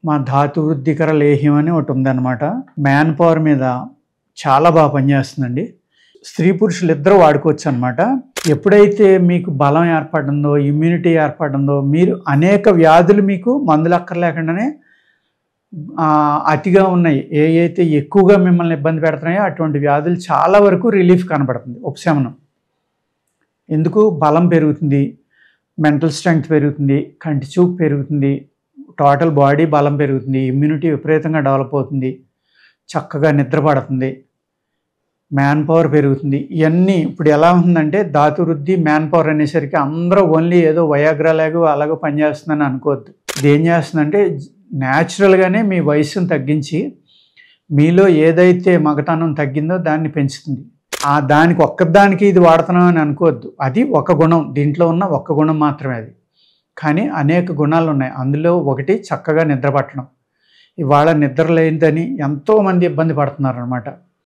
మా ధాతు వృద్ధికర లేహ్యం అని ఒకటి ఉందన్నమాట. మ్యాన్ పవర్ మీద చాలా బాగా పనిచేస్తుందండి. స్త్రీ పురుషులు ఇద్దరు వాడుకోవచ్చు అనమాట. ఎప్పుడైతే మీకు బలం ఏర్పడిందో, ఇమ్యూనిటీ ఏర్పడిందో, మీరు అనేక వ్యాధులు మీకు మందులు అక్కర్లేకుండానే అతిగా ఉన్నాయి ఏవైతే ఎక్కువగా మిమ్మల్ని ఇబ్బంది పెడుతున్నాయో అటువంటి వ్యాధులు చాలా వరకు రిలీఫ్ కనబడుతుంది, ఉపశమనం. ఎందుకు? బలం పెరుగుతుంది, మెంటల్ స్ట్రెంగ్త్ పెరుగుతుంది, కంటి చూపు పెరుగుతుంది, టోటల్ బాడీ బలం పెరుగుతుంది, ఇమ్యూనిటీ విపరీతంగా డెవలప్ అవుతుంది, చక్కగా నిద్ర పడుతుంది, మ్యాన్ పవర్ పెరుగుతుంది. ఇవన్నీ ఇప్పుడు ఎలా ఉందంటే ధాతు వృద్ధి మ్యాన్ పవర్ అనేసరికి అందరూ ఓన్లీ ఏదో వయాగ్రా లాగో అలాగో పనిచేస్తుందని అనుకోవద్దు. ఇది ఏం చేస్తుందంటే న్యాచురల్గానే మీ వయసును తగ్గించి మీలో ఏదైతే మగతనం తగ్గిందో దాన్ని పెంచుతుంది. దానికి ఒక్కదానికి ఇది వాడుతున్నాం అని అనుకోవద్దు. అది ఒక గుణం, దీంట్లో ఉన్న ఒక్క గుణం మాత్రమే అది. కానీ అనేక గుణాలు ఉన్నాయి. అందులో ఒకటి చక్కగా నిద్ర పట్టడం. ఇవాళ నిద్ర లేనిదని ఎంతోమంది ఇబ్బంది పడుతున్నారు అన్నమాట.